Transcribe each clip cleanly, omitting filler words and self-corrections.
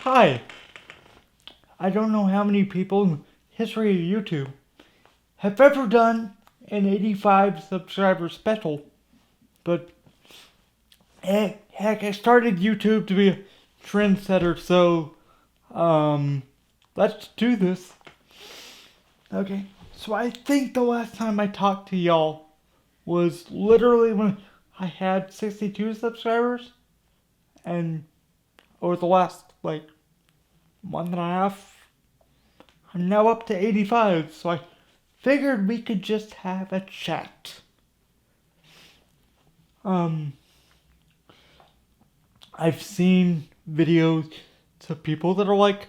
Hi. I don't know how many people in the history of YouTube have ever done an 85 subscriber special, but heck, I started YouTube to be a trendsetter, so let's do this. Okay, so I think the last time I talked to y'all was literally when I had 62 subscribers, and over the last month and a half, I'm now up to 85, so I figured we could just have a chat. I've seen videos of people that are like,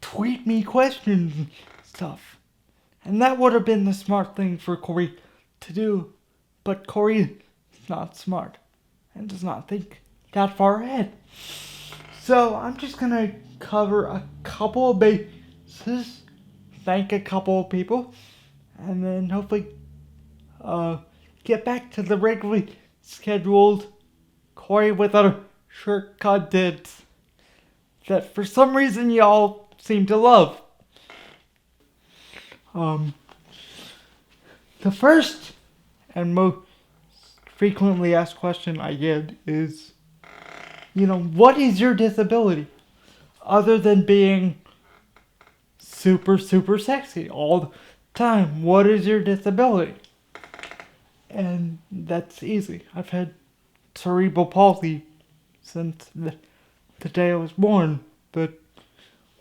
tweet me questions and stuff. And that would have been the smart thing for Corey to do. But Corey is not smart and does not think that far ahead. So I'm just gonna cover a couple of bases, thank a couple of people, and then hopefully get back to the regularly scheduled Corey without a shirt content that for some reason y'all seem to love. The first and most frequently asked question I get is, what is your disability? Other than being super, super sexy all the time, what is your disability? And that's easy. I've had cerebral palsy since the day I was born, but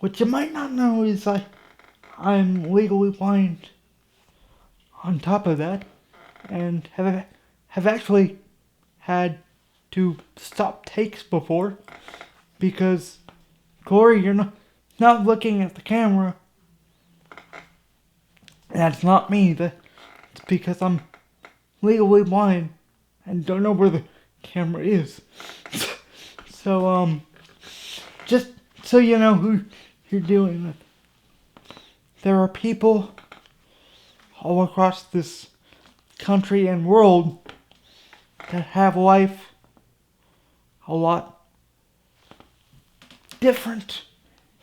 what you might not know is I'm legally blind on top of that, and have actually had to stop takes before because, Corey, you're not looking at the camera. That's not me. That's because I'm legally blind and don't know where the camera is. So, just so you know who you're dealing with. There are people all across this country and world that have life a lot different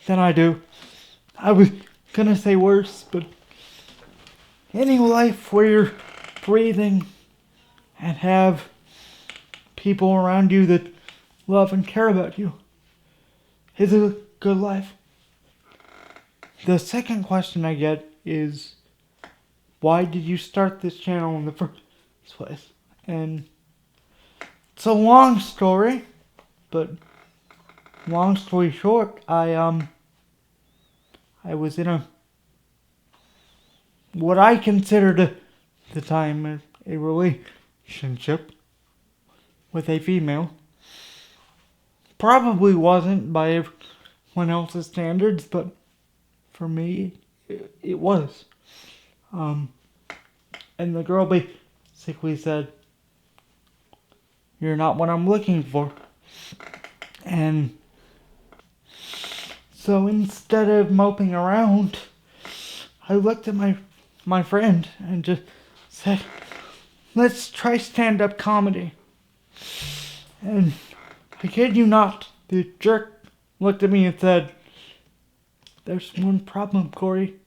than I do. I was gonna say worse, but any life where you're breathing and have people around you that love and care about you is a good life. The second question I get is, why did you start this channel in the first place? And it's a long story, but long story short, I was in what I considered at the time a relationship with a female. Probably wasn't by everyone else's standards, but for me, it was. And the girl basically said, "You're not what I'm looking for." And so instead of moping around, I looked at my friend and just said, "Let's try stand-up comedy." And I kid you not, the jerk looked at me and said, "There's one problem, Corey.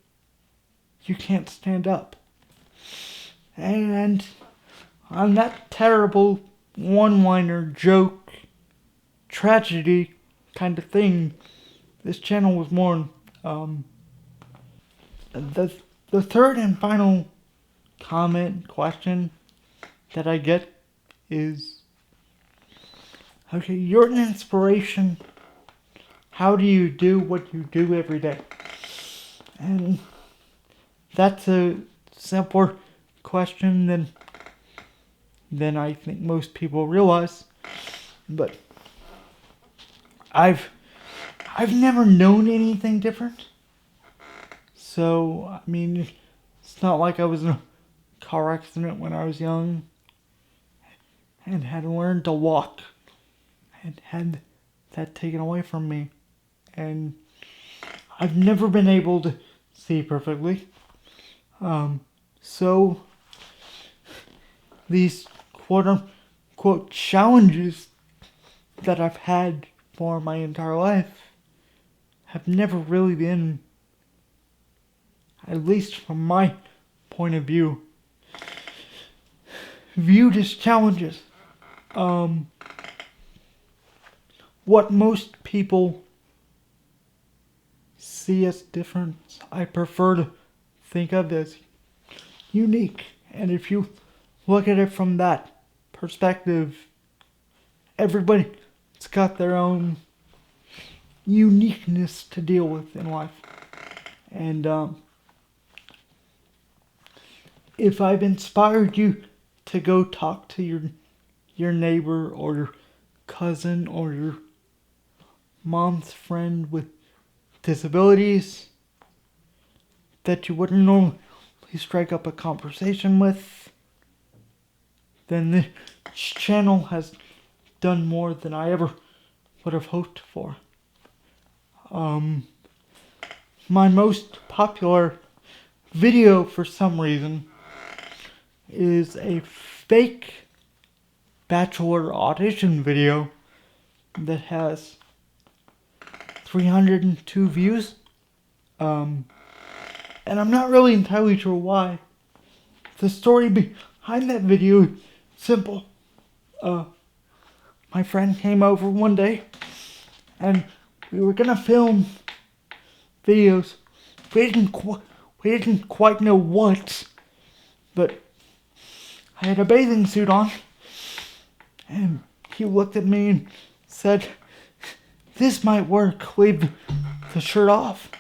You can't stand up." And on that terrible one-liner joke, tragedy kind of thing, this channel was born. The third and final question that I get is, okay, you're an inspiration. How do you do what you do every day? And that's a simpler question than I think most people realize. But I've never known anything different. So, I mean, it's not like I was in a car accident when I was young and had learned to walk and had that taken away from me. And I've never been able to see perfectly. So these quote unquote challenges that I've had for my entire life have never really been, at least from my point of view, viewed as challenges. What most people see as different, I prefer to think of as unique. And if you look at it from that perspective, everybody's got their own uniqueness to deal with in life. And if I've inspired you to go talk to your neighbor or your cousin or your mom's friend with disabilities that you wouldn't normally strike up a conversation with, then this channel has done more than I ever would have hoped for. My most popular video, for some reason, is a fake bachelor audition video that has 302 views. And I'm not really entirely sure why. The story behind that video is simple. My friend came over one day and we were gonna film videos. We didn't quite know what, but I had a bathing suit on, and he looked at me and said, "This might work, leave the shirt off."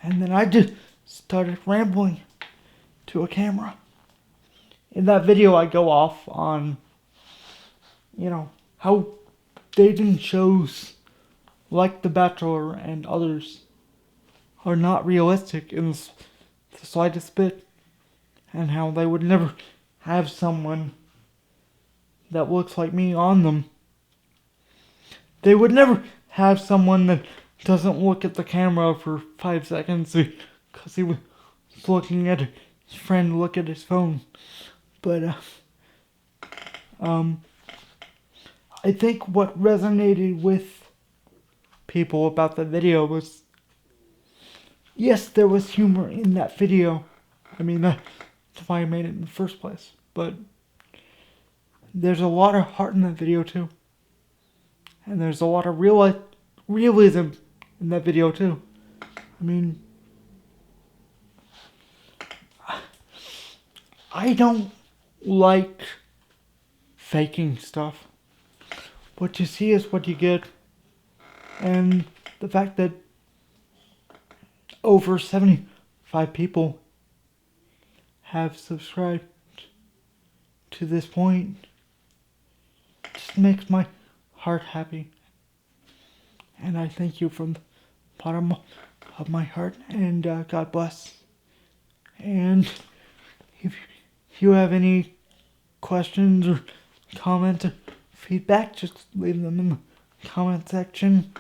And then I just started rambling to a camera. In that video I go off on, how dating shows like The Bachelor and others are not realistic in the slightest bit, and how they would never have someone that looks like me on them. They would never have someone that doesn't look at the camera for 5 seconds because he was looking at his friend look at his phone. But I think what resonated with people about the video was, yes, there was humor in that video. I mean, that's why I made it in the first place. But there's a lot of heart in that video too. And there's a lot of realism in that video too. I mean, I don't like faking stuff. What you see is what you get. And the fact that over 75 people have subscribed to this point just makes my heart happy. And I thank you from the bottom of my heart, and God bless. And if you have any questions or comments or feedback, just leave them in the comment section.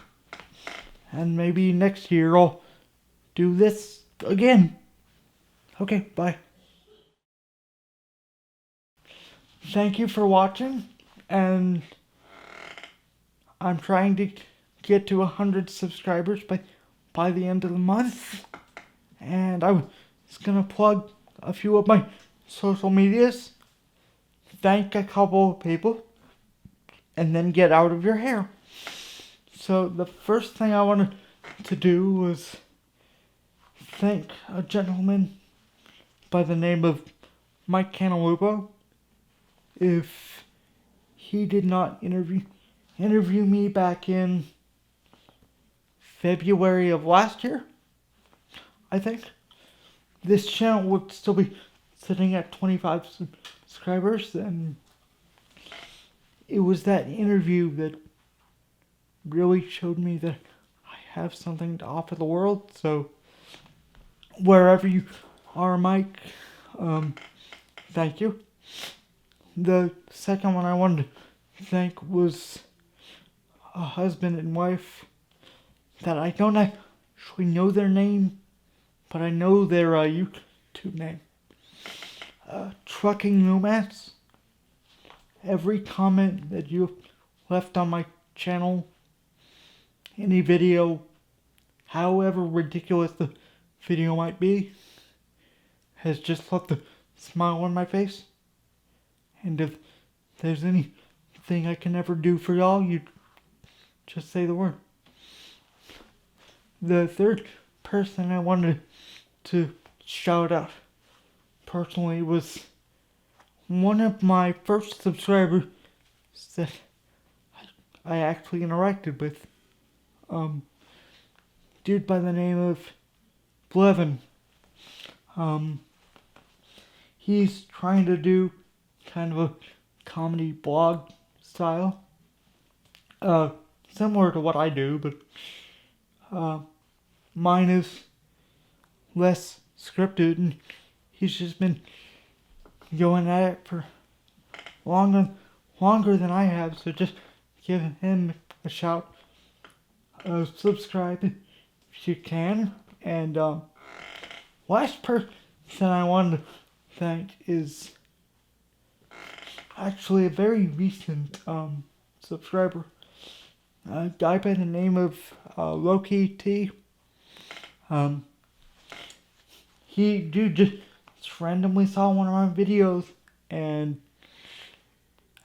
And maybe next year I'll do this again. Okay, bye. Thank you for watching, and I'm trying to get to 100 subscribers by the end of the month. And I was gonna plug a few of my social medias, thank a couple of people, and then get out of your hair. So the first thing I wanted to do was thank a gentleman by the name of Mike Cantalupo. If he did not interview me back in February of last year, I think, this channel would still be sitting at 25 subscribers. And it was that interview that really showed me that I have something to offer the world. So wherever you are, Mike, thank you. The second one I wanted to thank was a husband and wife that I don't actually know their name, but I know their YouTube name. Trucking Nomads. Every comment that you've left on my channel, any video, however ridiculous the video might be, has just left a smile on my face. And if there's anything I can ever do for y'all, you just say the word. The third person I wanted to shout out personally was one of my first subscribers that I actually interacted with. Dude by the name of Blevin. He's trying to do kind of a comedy blog style. Similar to what I do, but mine is less scripted, and he's just been going at it for longer than I have, so just give him a shout. Subscribe if you can. And last person I wanted to thank is actually a very recent subscriber. A guy by the name of Loki T. He just randomly saw one of my videos and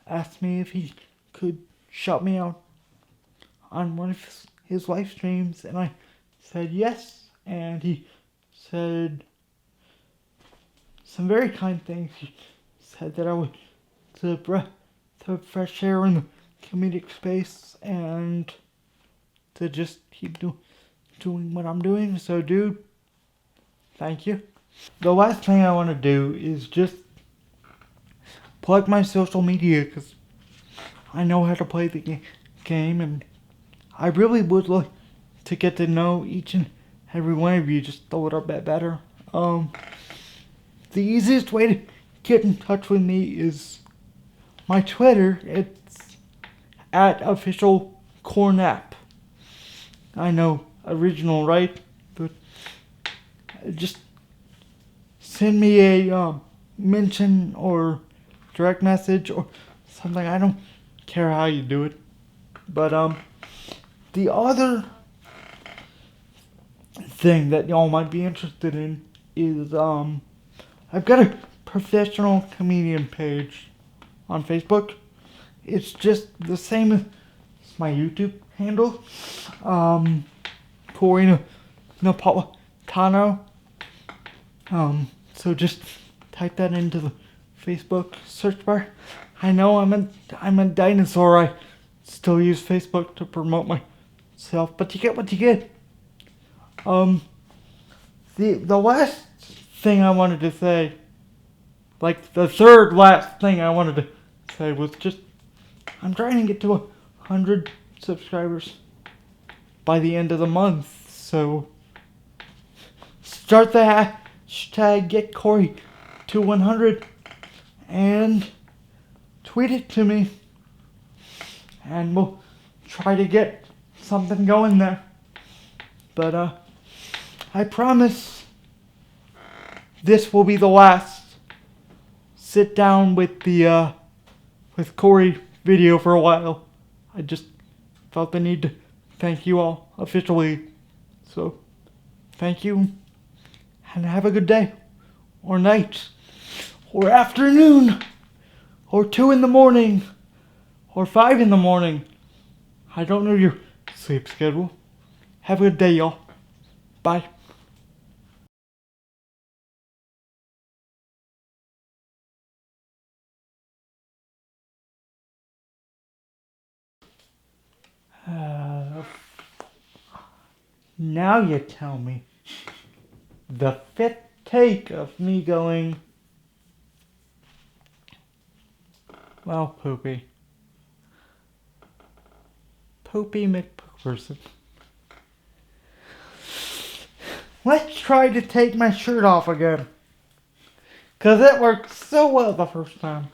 asked me if he could shout me out on one of his live streams, and I said yes, and he said some very kind things. He said that I was the breath of fresh air in the comedic space, and to just keep doing what I'm doing. So dude, thank you. The last thing I want to do is just plug my social media, because I know how to play the game, and I really would like to get to know each and every one of you just a little bit better. The easiest way to get in touch with me is my Twitter. It's @officialcornap. I know, original, right? But just send me a mention or direct message or something. I don't care how you do it. But the other thing that y'all might be interested in is I've got a professional comedian page on Facebook. It's just the same as my YouTube handle. Corey Napolitano. So just type that into the Facebook search bar. I know I'm a dinosaur. I still use Facebook to promote myself, but you get what you get. The last thing I wanted to say, like the third last thing I wanted to say, was just I'm trying to get to 100 subscribers by the end of the month. So start the hashtag Get Corey to 100 and tweet it to me, and we'll try to get something going there. But I promise this will be the last sit down with the with Corey video for a while. I just felt the need to thank you all officially. So thank you, and have a good day, or night, or afternoon, or 2 in the morning, or 5 in the morning. I don't know your sleep schedule. Have a good day, y'all. Bye. Now you tell me. The fifth take of me going, well, Poopy McPherson. Let's try to take my shirt off again, 'cause it worked so well the first time.